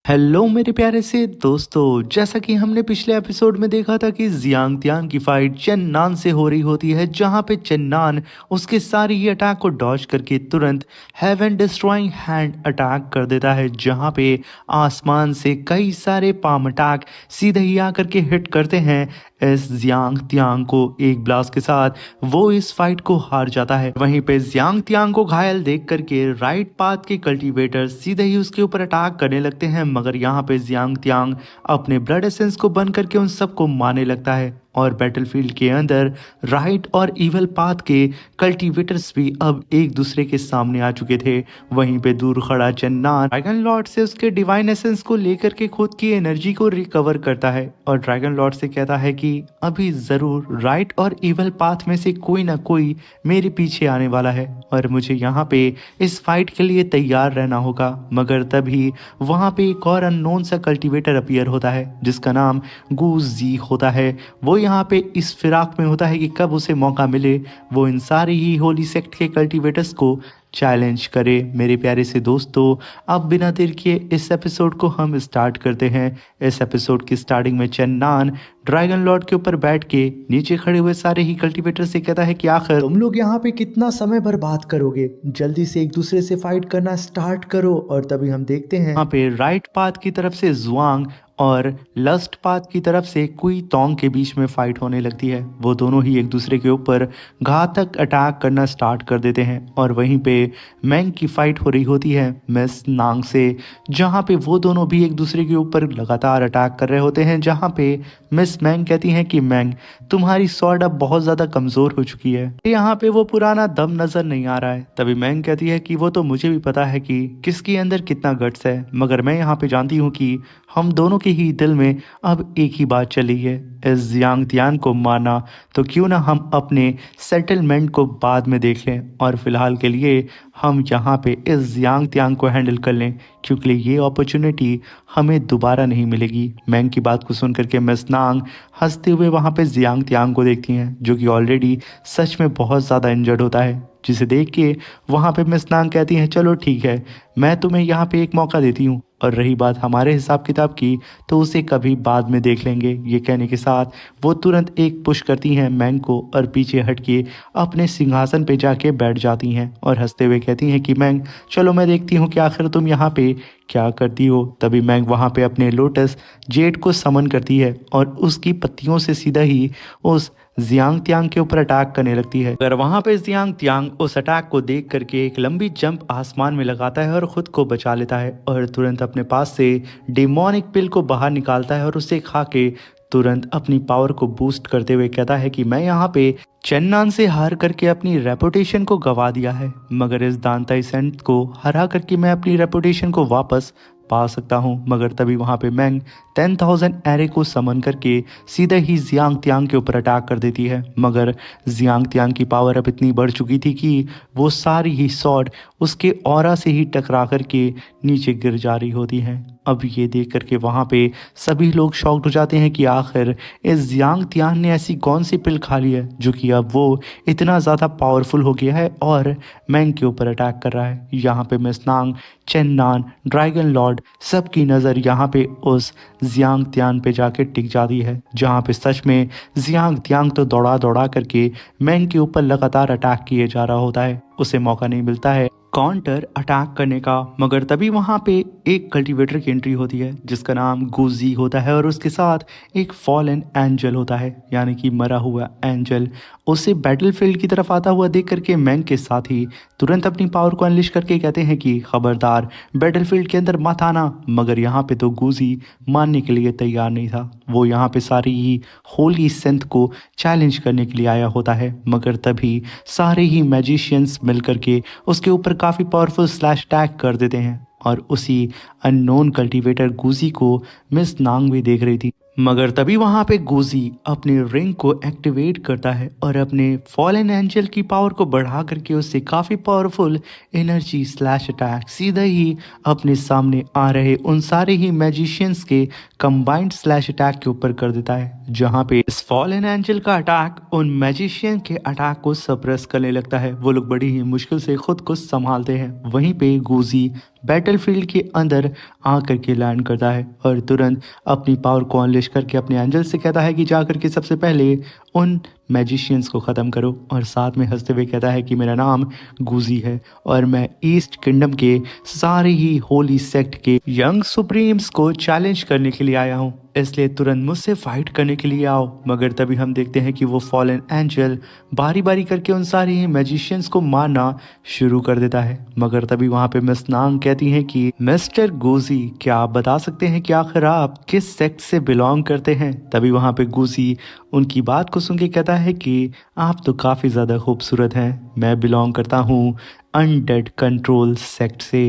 Hello मेरे प्यारे से दोस्तों, जैसा कि हमने पिछले एपिसोड में देखा था कि जियांग त्यान की फाइट चेन्नान से हो रही होती है, जहां पे चेन्नान उसके सारी ही अटैक को डॉज करके तुरंत हेवन डिस्ट्रॉइंग हैंड अटैक कर देता है, जहां पे आसमान से कई सारे पाम अटैक सीधे ही आकर के हिट करते हैं इस जियांग त्यान को एक ब्लास्ट के साथ। वो इस फाइट को हार जाता है। वहीं पे जियांग त्यान को घायल देख करके राइट पाथ के कल्टीवेटर सीधे ही उसके ऊपर अटैक करने लगते हैं, मगर यहाँ पे जियांग त्यान अपने ब्लड एसेंस को बंद करके उन सबको मारने लगता है। और बैटलफील्ड के अंदर राइट और इवल पाथ के कल्टीवेटर्स भी अब एक दूसरे के सामने आ चुके थे। वहीं पे दूर खड़ा चेन्नान ड्रैगन लॉर्ड से उसके डिवाइन एसेंस को लेकर के खुद की एनर्जी को रिकवर करता है और ड्रैगन लॉर्ड से कहता है कि अभी जरूर राइट और इवल पाथ में से कोई ना कोई मेरे पीछे आने वाला है और मुझे यहाँ पे इस फाइट के लिए तैयार रहना होगा। मगर तभी वहाँ पे एक और अननोन सा कल्टीवेटर अपीयर होता है जिसका नाम गूजी होता है। वो यहाँ पे इस फिराक में होता है कि कब उसे मौका मिले वो इन सारी ही होली सेक्ट के कल्टीवेटर्स को चैलेंज करे। मेरे प्यारे से दोस्तों, अब बिना देर किए इस एपिसोड को हम स्टार्ट करते हैं। इस एपिसोड की स्टार्टिंग में चेन्नान ड्रैगन लॉर्ड के ऊपर बैठ के नीचे खड़े हुए सारे ही कल्टीवेटर से कहता है कि आखिर तुम लोग यहाँ पे कितना समय बर्बाद करोगे, जल्दी से एक दूसरे से फाइट करना स्टार्ट करो। और तभी हम देखते हैं यहाँ पे राइट पाथ की तरफ से जुआंग और लस्ट पाथ की तरफ से कुई तोंग के बीच में फाइट होने लगती है। वो दोनों ही एक दूसरे के ऊपर घातक अटैक करना स्टार्ट कर देते हैं और वहीं पे मैंग की फाइट हो रही होती है मिस नांग से, जहां पे वो दोनों भी एक दूसरे के ऊपर लगातार अटैक कर रहे होते हैं। जहां पे मिस मैंग कहती हैं कि मैंग, तुम्हारी स्वॉर्ड अब बहुत ज़्यादा कमज़ोर हो चुकी है, यहाँ पे वो पुराना दम नज़र नहीं आ रहा है। तभी मैंग कहती है कि वो तो मुझे भी पता है कि किसके अंदर कितना गट्स है, मगर मैं यहाँ पे जानती हूँ कि हम दोनों के ही दिल में अब एक ही बात चली है, इस जियांग त्यान को मारना। तो क्यों ना हम अपने सेटलमेंट को बाद में देख लें और फिलहाल के लिए हम यहाँ पे इस जियांग त्यान को हैंडल कर लें, क्योंकि ये अपॉर्चुनिटी हमें दोबारा नहीं मिलेगी। मैंग की बात को सुन करके मिस नांग हंसते हुए वहाँ पे जियांग त्यान को देखती हैं, जो कि ऑलरेडी सच में बहुत ज़्यादा इंजर्ड होता है, जिसे देख के वहाँ पे मिस नांग कहती हैं, चलो ठीक है, मैं तुम्हें यहाँ पे एक मौका देती हूँ, और रही बात हमारे हिसाब किताब की तो उसे कभी बाद में देख लेंगे। ये कहने के साथ वो तुरंत एक पुश करती हैं मैंग को और पीछे हट के अपने सिंहासन पे जाके बैठ जाती हैं और हंसते हुए कहती हैं कि मैंग, चलो मैं देखती हूँ कि आखिर तुम यहाँ पे क्या करती हो। तभी मैंग वहाँ पे अपने लोटस जेड को समन करती है और उसकी पत्तियों से सीधा ही उस जियांग त्यान के ऊपर अटैक करने लगती है। अगर वहां पे जियांग त्यान उस अटैक को देख करके एक लंबी जंप आसमान में लगाता है और खुद को बचा लेता है और तुरंत अपने पास से डेमोनिक पिल को बाहर निकालता है और उसे खा के तुरंत अपनी पावर को बूस्ट करते हुए कहता है कि मैं यहाँ पे चेन्नान से हार करके अपनी रेपुटेशन को गवा दिया है, मगर इस दांताई सेंट को हरा करके मैं अपनी रेपुटेशन को वापस पा सकता हूँ। मगर तभी वहाँ पे मैंग 10,000 एरे को समन करके सीधे ही जियांग त्यान के ऊपर अटैक कर देती है, मगर जियांग त्यान की पावर अब इतनी बढ़ चुकी थी कि वो सारी ही सॉर्ड उसके ऑरा से ही टकरा करके नीचे गिर जा रही होती हैं। अब ये देख करके वहाँ पे सभी लोग शॉक्ड हो जाते हैं कि आखिर इस जियांग त्यान ने ऐसी कौन सी पिल खा ली है जो कि अब वो इतना ज़्यादा पावरफुल हो गया है और मैंग के ऊपर अटैक कर रहा है। यहाँ पे मिस नांग, चेन्नान, ड्रैगन लॉर्ड सबकी नज़र यहाँ पे उस जियांग त्यान पे जाके टिक जाती है, जहाँ पे सच में जियांग त्यान तो दौड़ा दौड़ा करके मैंग के ऊपर लगातार अटैक किए जा रहा होता है, उसे मौका नहीं मिलता है काउंटर अटैक करने का। मगर तभी वहाँ पे एक कल्टीवेटर की एंट्री होती है जिसका नाम गुजी होता है और उसके साथ एक फॉलन एंजल होता है, यानी कि मरा हुआ एंजल। उसे बैटलफील्ड की तरफ आता हुआ देख करके मैंग के साथ ही तुरंत अपनी पावर को अनलिश करके कहते हैं कि खबरदार बैटलफील्ड के अंदर मत आना। मगर यहाँ पे तो गुजी मानने के लिए तैयार नहीं था, वो यहाँ पे सारी ही होली सेंथ को चैलेंज करने के लिए आया होता है। मगर तभी सारे ही मैजिशियंस मिल करके उसके ऊपर काफ़ी पावरफुल स्लैश अटैक कर देते हैं और उसी अननोन कल्टीवेटर गुजी को मिस नांग भी देख रही थी। मगर तभी वहां पे गुजी अपने रिंग को एक्टिवेट करता है और अपने फॉलन एंजल की पावर को बढ़ा करके उससे काफ़ी पावरफुल एनर्जी स्लैश अटैक सीधा ही अपने सामने आ रहे उन सारे ही मैजिशियंस के कंबाइंड स्लैश अटैक के ऊपर कर देता है, जहां पे इस फॉलन एंजल का अटैक उन मैजिशियन के अटैक को सप्रेस करने लगता है। वो लोग बड़ी ही मुश्किल से खुद को संभालते हैं। वहीं पे गुजी बैटलफील्ड के अंदर आकर के लैंड करता है और तुरंत अपनी पावर को अनलेश करके अपने एंजल से कहता है कि जा करके सबसे पहले उन मैजिशियंस को ख़त्म करो, और साथ में हंसते हुए कहता है कि मेरा नाम गूजी है और मैं ईस्ट किंगडम के सारे ही होली सेक्ट के यंग सुप्रीम्स को चैलेंज करने के लिए आया हूँ, इसलिए तुरंत मुझसे फाइट करने के लिए आओ। मगर तभी हम देखते हैं कि वो फॉलन एंजल बारी बारी करके उन सारे ही मैजिशियंस को मारना शुरू कर देता है। मगर तभी वहां पे मिस नांग कहती हैं कि मिस्टर गूजी, क्या आप बता सकते हैं कि आखिर आप किस सेक्ट से बिलोंग करते हैं? तभी वहां पे गूजी उनकी बात को सुन के कहता है कि आप तो काफ़ी ज़्यादा खूबसूरत हैं, मैं बिलोंग करता हूँ अनडेड कंट्रोल सेक्ट से।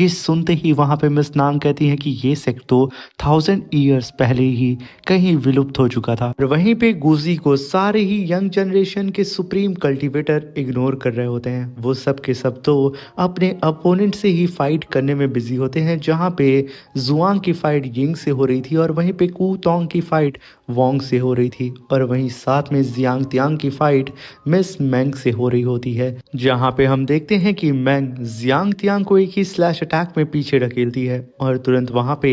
ये सुनते ही वहाँ पे मिस नांग कहती है कि ये सेक्ट तो 1000 ईयर्स पहले ही कहीं विलुप्त हो चुका था। और वहीं पे गूजी को सारे ही यंग जनरेशन के सुप्रीम कल्टीवेटर इग्नोर कर रहे होते हैं। वो सब के सब तो अपने अपोनेंट से ही फाइट करने में बिजी होते हैं, जहाँ पे जुआंग की फाइट यिंग से हो रही थी और वहीं पे कू तोंग की फाइट वोंग से हो रही थी, और वहीं साथ में जियांग तियांग की फाइट मिस मैंग से हो रही होती है, जहाँ पे हम देखते हैं कि मैंग जियांग तियांग को एक ही स्लैश अटैक में पीछे ढकेलती है और तुरंत वहां पे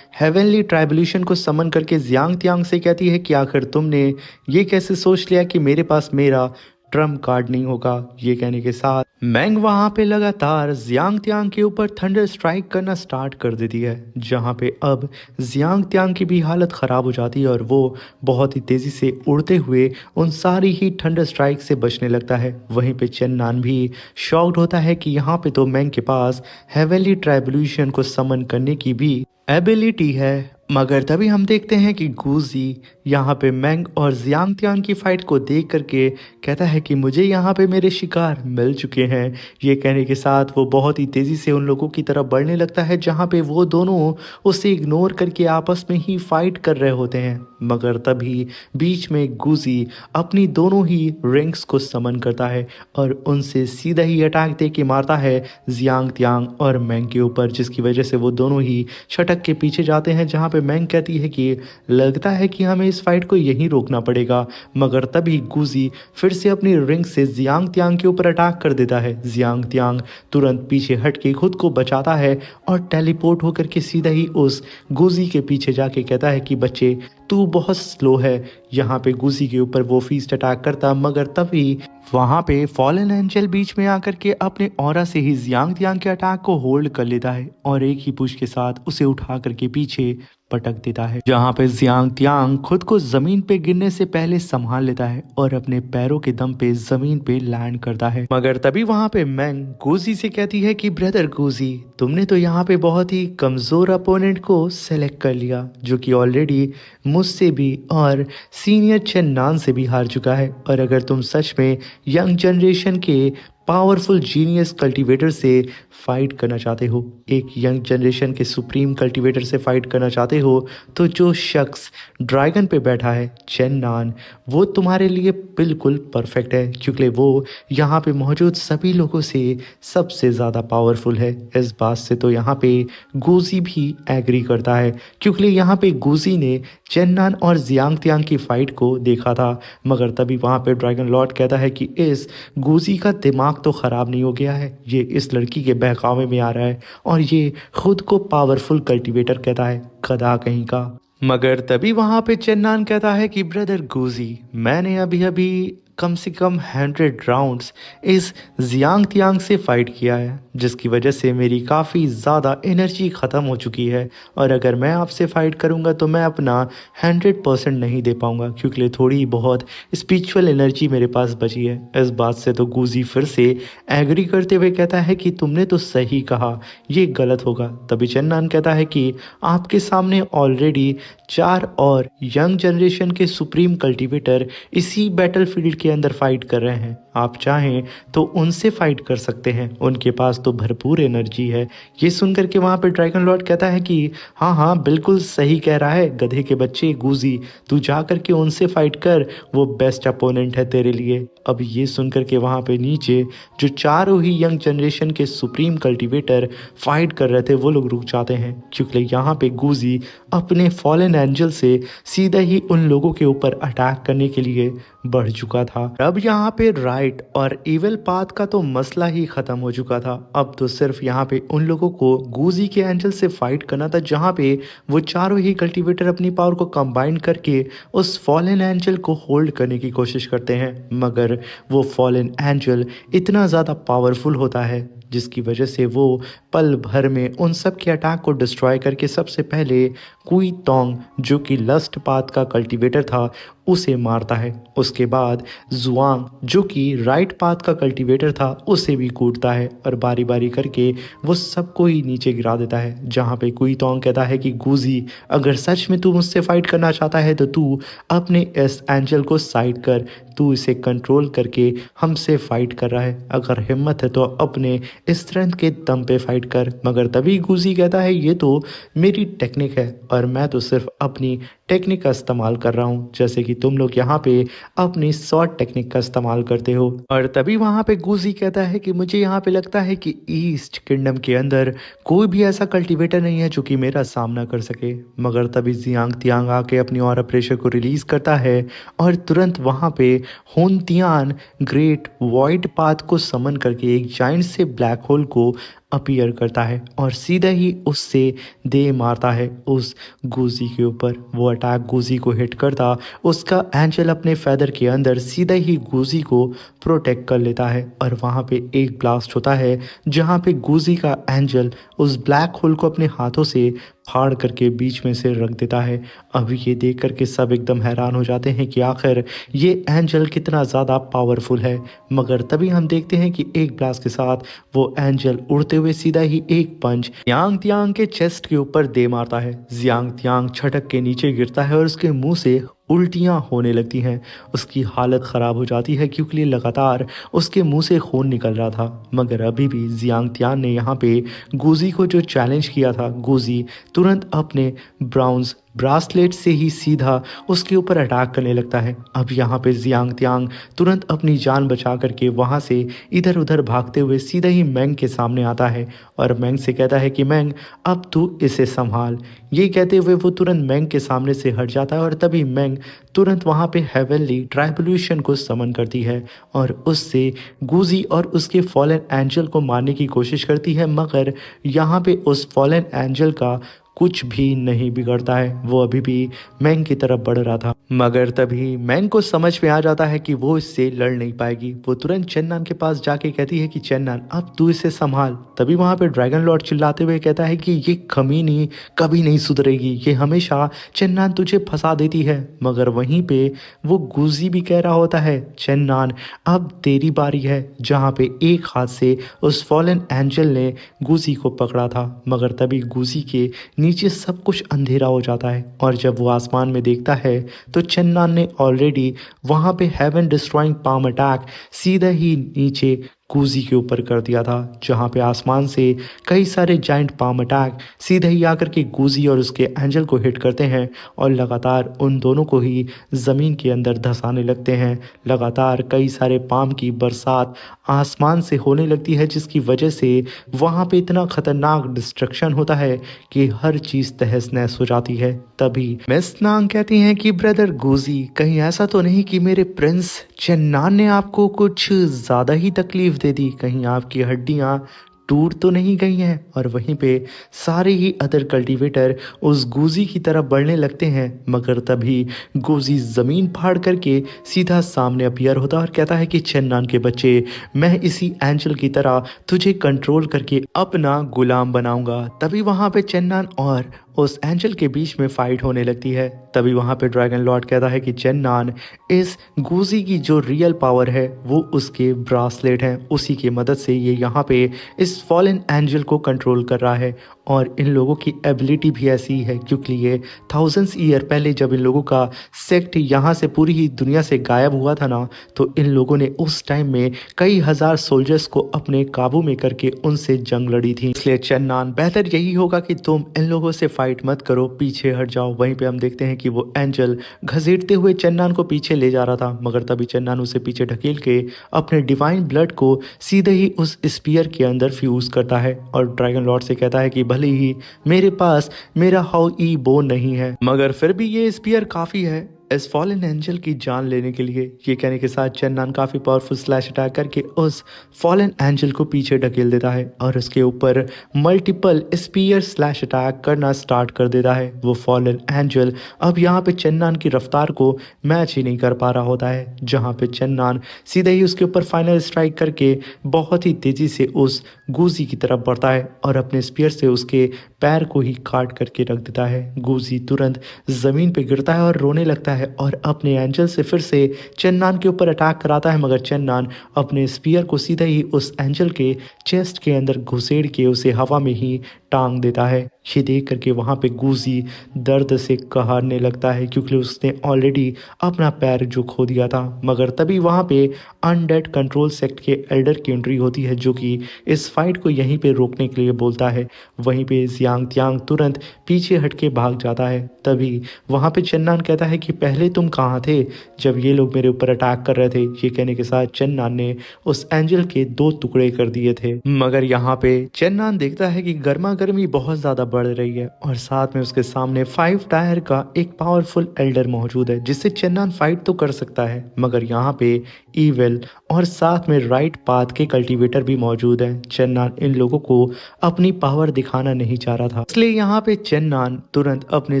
हेवनली ट्राइबुलेशन को समन करके जियांग तियांग से कहती है कि आखिर तुमने ये कैसे सोच लिया कि मेरे पास मेरा ट्रम्प कार्ड नहीं होगा। ये कहने के साथ मैंग वहां पे लगातार जियांग तियांग के ऊपर थंडर स्ट्राइक करना स्टार्ट कर देती है, जहां पे अब जियांग तियांग की भी हालत खराब हो जाती है और वो बहुत ही तेजी से उड़ते हुए उन सारी ही थंडर स्ट्राइक से बचने लगता है। वहीं पे चेन नान भी शॉक्ड होता है कि यहाँ पे तो मैंग के पास हेवनली ट्राइबुलेशन को समन करने की भी एबिलिटी है। मगर तभी हम देखते हैं कि गूजी यहाँ पे मैंग और जियांग तियांग की फाइट को देख करके कहता है कि मुझे यहाँ पे मेरे शिकार मिल चुके हैं। ये कहने के साथ वो बहुत ही तेज़ी से उन लोगों की तरफ बढ़ने लगता है, जहाँ पे वो दोनों उसे इग्नोर करके आपस में ही फाइट कर रहे होते हैं। मगर तभी बीच में गूजी अपनी दोनों ही रिंग्स को समन करता है और उनसे सीधा ही अटैक दे के मारता है जियांग तियांग और मैंग के ऊपर, जिसकी वजह से वो दोनों ही छटक के पीछे जाते हैं, जहाँ पे मैंग कहती है कि लगता है कि हमें इस फाइट को यहीं रोकना पड़ेगा। मगर तभी गूजी फिर से अपनी रिंग से जियांग तियांग के ऊपर अटैक कर देता है। जियांग तियांग तुरंत पीछे हट के खुद को बचाता है और टेलीपोर्ट होकर के सीधा ही उस गूजी के पीछे जाके कहता है कि बच्चे तू बहुत स्लो है। यहाँ पे गूजी के ऊपर वो फीस्ट अटैक करता, मगर तभी वहाँ पे फॉलन एंजल बीच में आकर के अपने ऑरा से ही जियांग तियांग के अटैक को होल्ड कर लेता है और एक ही पुश के साथ उसे उठा करके पीछे पटक देता है, जहाँ पे जियांग तियांग खुद को जमीन पे गिरने से पहले संभाल लेता है और अपने पैरों के दम पे जमीन पे लैंड करता है। मगर तभी वहाँ पे मैंग गूजी से कहती है कि ब्रदर गूजी, तुमने तो यहाँ पे बहुत ही कमजोर अपोनेंट को सेलेक्ट कर लिया, जो कि ऑलरेडी मुझसे भी और सीनियर चेन नान से भी हार चुका है। और अगर तुम सच में यंग जनरेशन के पावरफुल जीनियस कल्टीवेटर से फाइट करना चाहते हो, एक यंग जनरेशन के सुप्रीम कल्टीवेटर से फाइट करना चाहते हो, तो जो शख्स ड्रैगन पे बैठा है चेन नान, वो तुम्हारे लिए बिल्कुल परफेक्ट है, क्योंकि वो यहाँ पे मौजूद सभी लोगों से सबसे ज़्यादा पावरफुल है। इस बात से तो यहाँ पे गूजी भी एग्री करता है, क्योंकि यहाँ पे गूजी ने चेन नान और जियांग तियांग की फाइट को देखा था। मगर तभी वहाँ पे ड्रैगन लॉर्ड कहता है कि इस गूजी का दिमाग तो ख़राब नहीं हो गया है, ये इस लड़की के बहकावे में आ रहा है और ये खुद को पावरफुल कल्टीवेटर कहता है, गधा कहीं का। मगर तभी वहां पे चेन्नान कहता है कि ब्रदर गूजी, मैंने अभी अभी कम से कम 100 राउंड्स इस जियांग तियांग से फाइट किया है, जिसकी वजह से मेरी काफ़ी ज़्यादा एनर्जी ख़त्म हो चुकी है और अगर मैं आपसे फ़ाइट करूँगा तो मैं अपना 100% नहीं दे पाऊँगा, क्योंकि थोड़ी बहुत स्पिरिचुअल एनर्जी मेरे पास बची है। इस बात से तो गूजी फिर से एग्री करते हुए कहता है कि तुमने तो सही कहा, ये गलत होगा। तभी चन्नान कहता है कि आपके सामने ऑलरेडी 4 और यंग जनरेशन के सुप्रीम कल्टीवेटर इसी बैटलफील्ड के अंदर फाइट कर रहे हैं, आप चाहें तो उनसे फाइट कर सकते हैं, उनके पास तो भरपूर एनर्जी है। ये सुनकर के वहाँ पे ड्रैगन लॉर्ड कहता है कि हाँ हाँ बिल्कुल सही कह रहा है गधे के बच्चे गूजी, तू जा कर के उनसे फाइट कर, वो बेस्ट अपोनेंट है तेरे लिए। अब ये सुनकर के वहाँ पे नीचे जो चारों ही यंग जनरेशन के सुप्रीम कल्टीवेटर फाइट कर रहे थे वो लोग रुक जाते हैं, क्योंकि यहाँ पे गूजी अपने फॉलन एंजल से सीधा ही उन लोगों के ऊपर अटैक करने के लिए बढ़ चुका था। अब यहाँ पे लाइट और इविल पाथ का तो मसला ही खत्म हो चुका था। अब तो सिर्फ यहाँ पे उन लोगों को गूजी के एंजल से फाइट करना था, जहाँ पे वो चारों ही कल्टीवेटर अपनी पावर को कंबाइन करके उस फॉलन एंजल को होल्ड करने की कोशिश करते हैं। मगर वो फॉलन एंजल इतना ज़्यादा पावरफुल होता है जिसकी वजह से वो पल भर में उन सब के अटैक को डिस्ट्रॉय करके सबसे पहले कुई तोंग, जो कि लस्ट पाथ का कल्टीवेटर था, उसे मारता है। उसके बाद जुआंग, जो कि राइट पाथ का कल्टीवेटर था, उसे भी कूटता है और बारी बारी करके वो सबको ही नीचे गिरा देता है। जहाँ पे कुई तोंग कहता है कि गूजी, अगर सच में तू मुझसे फाइट करना चाहता है तो तू अपने इस एंजल को साइड कर, तू इसे कंट्रोल करके हमसे फाइट कर रहा है, अगर हिम्मत है तो अपने स्ट्रेंथ के दम पे फाइट कर। मगर तभी गूजी कहता है ये तो मेरी टेक्निक है और मैं तो सिर्फ अपनी टेक्निक का इस्तेमाल कर रहा हूँ, जैसे कि तुम लोग यहाँ पे अपनी शॉर्ट टेक्निक का इस्तेमाल करते हो। और तभी वहाँ पे गूजी कहता है कि मुझे यहाँ पे लगता है कि ईस्ट किंगडम के अंदर कोई भी ऐसा कल्टीवेटर नहीं है जो कि मेरा सामना कर सके। मगर तभी जियांग तियांग आके अपनी और प्रेशर को रिलीज करता है और तुरंत वहाँ पे हुन तियान ग्रेट वॉइड पाथ को समन करके एक जाइंट से ब्लैक होल को अपीयर करता है और सीधा ही उससे दे मारता है उस गूजी के ऊपर। वो अटैक गूजी को हिट करता, उसका एंजल अपने फेदर के अंदर सीधा ही गूजी को प्रोटेक्ट कर लेता है और वहाँ पे एक ब्लास्ट होता है जहाँ पे गूजी का एंजल उस ब्लैक होल को अपने हाथों से फाड़ करके बीच में से रख देता है। अब ये देख करके सब एकदम हैरान हो जाते हैं कि आखिर ये एंजल कितना ज़्यादा पावरफुल है। मगर तभी हम देखते हैं कि एक ब्लास्ट के साथ वो एंजल उड़ते हुए सीधा ही एक पंच जियांग तियांग के चेस्ट के ऊपर दे मारता है। जियांग तियांग छटक के नीचे गिरता है और उसके मुंह से उल्टियाँ होने लगती हैं। उसकी हालत ख़राब हो जाती है क्योंकि लगातार उसके मुंह से खून निकल रहा था। मगर अभी भी जियांग तियान ने यहाँ पे गूजी को जो चैलेंज किया था, गूजी तुरंत अपने ब्राउन्स ब्रासलेट से ही सीधा उसके ऊपर अटैक करने लगता है। अब यहाँ पे जियांग तियांग तुरंत अपनी जान बचा करके वहाँ से इधर उधर भागते हुए सीधा ही मैंग के सामने आता है और मैंग से कहता है कि मैंग अब तू इसे संभाल। ये कहते हुए वो तुरंत मैंग के सामने से हट जाता है और तभी मैंग तुरंत वहाँ पे हेवनली ट्राइबल्यूशन को समन करती है और उससे गूजी और उसके फॉलन एंजल को मारने की कोशिश करती है। मगर यहाँ पे उस फॉलन एंजल का कुछ भी नहीं बिगड़ता है, वो अभी भी मैंग की तरफ बढ़ रहा था। मगर तभी मैंग को समझ में आ जाता है कि वो इससे लड़ नहीं पाएगी। वो तुरंत चेन्नान के पास जाके कहती है कि चेन्नान अब तू इसे संभाल। तभी वहाँ पे ड्रैगन लॉर्ड चिल्लाते हुए कहता है कि ये कमीनी कभी नहीं सुधरेगी, ये हमेशा चेन्नान तुझे फंसा देती है। मगर वहीं पे वो गूजी भी कह रहा होता है चेन्नान अब तेरी बारी है, जहाँ पे एक हाथ से उस फॉलन एंजल ने गूजी को पकड़ा था। मगर तभी गूजी के नीचे सब कुछ अंधेरा हो जाता है और जब वो आसमान में देखता है तो चेन्नान ने ऑलरेडी वहाँ पे हेवन डिस्ट्रॉइंग पाम अटैक सीधा ही नीचे गूजी के ऊपर कर दिया था, जहाँ पे आसमान से कई सारे जाइंट पाम अटैक सीधे ही आकर के गूजी और उसके एंजल को हिट करते हैं और लगातार उन दोनों को ही ज़मीन के अंदर धंसाने लगते हैं। लगातार कई सारे पाम की बरसात आसमान से होने लगती है, जिसकी वजह से वहाँ पे इतना खतरनाक डिस्ट्रक्शन होता है कि हर चीज़ तहस नहस हो जाती है। तभी मिस नांग कहती हैं कि ब्रदर गूजी, कहीं ऐसा तो नहीं कि मेरे प्रिंस चेन्नान ने आपको कुछ ज़्यादा ही तकलीफ दे दी, कहीं आपकी हड्डियाँ टूट तो नहीं गई हैं। और वहीं पे सारे ही अदर कल्टीवेटर उस गूजी की तरफ बढ़ने लगते हैं। मगर तभी गूजी ज़मीन फाड़ करके सीधा सामने अपीयर होता है और कहता है कि चेन्नान के बच्चे, मैं इसी एंजल की तरह तुझे कंट्रोल करके अपना गुलाम बनाऊंगा। तभी वहाँ पे चेन्नान और उस एंजल के बीच में फाइट होने लगती है। तभी वहाँ पे ड्रैगन लॉर्ड कहता है कि चेन्नान, इस गूजी की जो रियल पावर है वो उसके ब्रासलेट है, उसी की मदद से ये यहाँ पे इस फॉलन एंजल को कंट्रोल कर रहा है। और इन लोगों की एबिलिटी भी ऐसी है क्योंकि ये थाउजेंड्स ईयर पहले जब इन लोगों का सेक्ट यहाँ से पूरी ही दुनिया से गायब हुआ था ना, तो इन लोगों ने उस टाइम में कई हजार सोल्जर्स को अपने काबू में करके उनसे जंग लड़ी थी। इसलिए चेन्नान, बेहतर यही होगा कि तुम इन लोगों से फाइट मत करो, पीछे हट जाओ। वहीं पे हम देखते हैं कि वो एंजल घसीटते हुए चेन्नान को पीछे ले जा रहा था, मगर तभी चेन्नान उसे पीछे ढकेल के अपने डिवाइन ब्लड को सीधे ही उस स्पीयर के अंदर फ्यूज करता है और ड्रैगन लॉर्ड से कहता है कि भले ही मेरे पास मेरा हाउ ई बोन नहीं है, मगर फिर भी ये स्पीयर काफी है इस फॉलन एंजल की जान लेने के लिए ये कहने के साथ चन्नान काफ़ी पावरफुल स्लैश अटैक करके उस फॉलन एंजल को पीछे ढकेल देता है और उसके ऊपर मल्टीपल स्पीयर स्लैश अटैक करना स्टार्ट कर देता है। वो फॉलन एंजल अब यहाँ पे चन्नान की रफ्तार को मैच ही नहीं कर पा रहा होता है, जहाँ पे चन्नान सीधे ही उसके ऊपर फाइनल स्ट्राइक करके बहुत ही तेज़ी से उस गूजी की तरफ बढ़ता है और अपने स्पीयर से उसके पैर को ही काट करके रख देता है। गूजी तुरंत ज़मीन पे गिरता है और रोने लगता है और अपने एंजल से फिर से चन्नान के ऊपर अटैक कराता है, मगर चन्नान अपने स्पीयर को सीधे ही उस एंजल के चेस्ट के अंदर घुसेड़ के उसे हवा में ही टांग देता है। ये देख करके वहाँ पे गूजी दर्द से कहरने लगता है क्योंकि उसने ऑलरेडी अपना पैर जो खो दिया था। मगर तभी वहाँ पे अनडेड कंट्रोल सेक्ट के एल्डर की एंट्री होती है जो कि इस फाइट को यहीं पे रोकने के लिए बोलता है। वहीं पे जियांग त्यांग तुरंत पीछे हट के भाग जाता है। तभी वहाँ पे चन्नान कहता है कि पहले तुम कहाँ थे जब ये लोग मेरे ऊपर अटैक कर रहे थे। ये कहने के साथ चन्नान ने उस एंजल के 2 टुकड़े कर दिए थे। मगर यहाँ पे चन्नान देखता है कि गर्मा गर्मी बहुत ज़्यादा बढ़ रही है और साथ में उसके सामने 5 टायर का एक पावरफुल एल्डर मौजूद है जिससे चन्नान फाइट तो कर सकता है, मगर यहाँ पे ईविल और साथ में राइट पाथ के कल्टीवेटर भी मौजूद हैं। चन्नान इन लोगों को अपनी पावर दिखाना नहीं चाह रहा था, इसलिए यहाँ पे चन्नान तुरंत अपने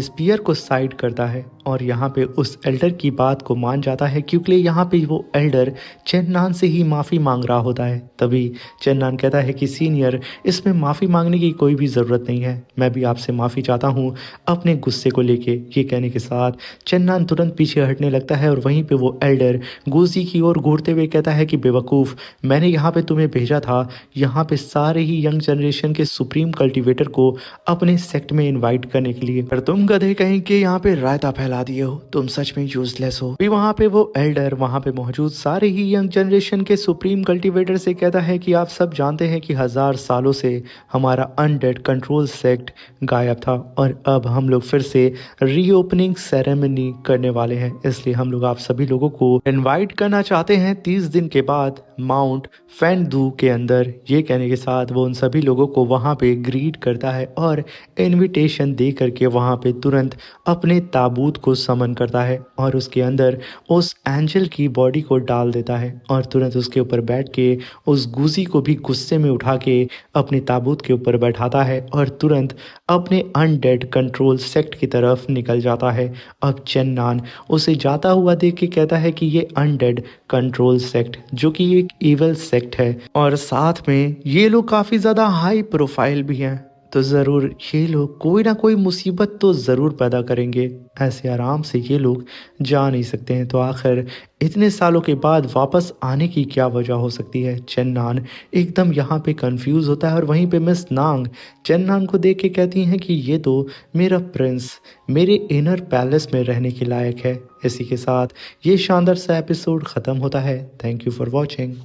स्पीयर को साइड करता है और यहाँ पे उस एल्डर की बात को मान जाता है क्योंकि यहाँ पे वो एल्डर चन्नान से ही माफ़ी मांग रहा होता है। तभी चन्नान कहता है कि सीनियर, इसमें माफ़ी मांगने की कोई भी ज़रूरत नहीं है, मैं भी आपसे माफ़ी चाहता हूँ अपने गुस्से को लेके। ये कहने के साथ चन्नान तुरंत पीछे हटने लगता है और वहीं पे वो एल्डर गूजी की ओर घूरते हुए कहता है कि बेवकूफ़, मैंने यहाँ पे तुम्हें भेजा था यहाँ पे सारे ही यंग जनरेशन के सुप्रीम कल्टीवेटर को अपने सेक्ट में इन्वाइट करने के लिए, पर तुम गधे कहीं के यहाँ पे रायता फैला दिए हो, तुम सच में यूजलेस हो। भी वहाँ पे वो एल्डर वहाँ पे मौजूद सारे ही यंग जनरेशन के सुप्रीम कल्टीवेटर से कहता है कि आप सब जानते हैं कि 1000 सालों से हमारा अनडेड कंट्रोल सेक्ट गायब था और अब हम लोग फिर से रीओपनिंग सेरेमनी करने वाले हैं, इसलिए हम लोग आप सभी लोगों को इनवाइट करना चाहते हैं 30 दिन के बाद माउंट फैंडू के अंदर। ये कहने के साथ वो उन सभी लोगों को वहाँ पे ग्रीट करता है और इनविटेशन दे करके वहाँ पे तुरंत अपने ताबूत को समन करता है और उसके अंदर उस एंजल की बॉडी को डाल देता है और तुरंत उसके ऊपर बैठ के उस गूजी को भी गुस्से में उठा के अपने ताबूत के ऊपर बैठाता है और तुरंत अपने अनडेड कंट्रोल सेक्ट की तरफ निकल जाता है। अब चन्नान उसे जाता हुआ देख के कहता है कि ये अनडेड कंट्रोल सेक्ट जो कि एक इविल सेक्ट है और साथ में ये लोग काफ़ी ज़्यादा हाई प्रोफाइल भी हैं, तो ज़रूर ये लोग कोई ना कोई मुसीबत तो ज़रूर पैदा करेंगे, ऐसे आराम से ये लोग जा नहीं सकते हैं। तो आखिर इतने सालों के बाद वापस आने की क्या वजह हो सकती है? चन्नान एकदम यहाँ पे कंफ्यूज होता है और वहीं पे मिस नांग चन्नान को देख के कहती हैं कि ये तो मेरा प्रिंस मेरे इनर पैलेस में रहने के लायक है। इसी के साथ ये शानदार सा एपिसोड ख़त्म होता है। Thank you for watching.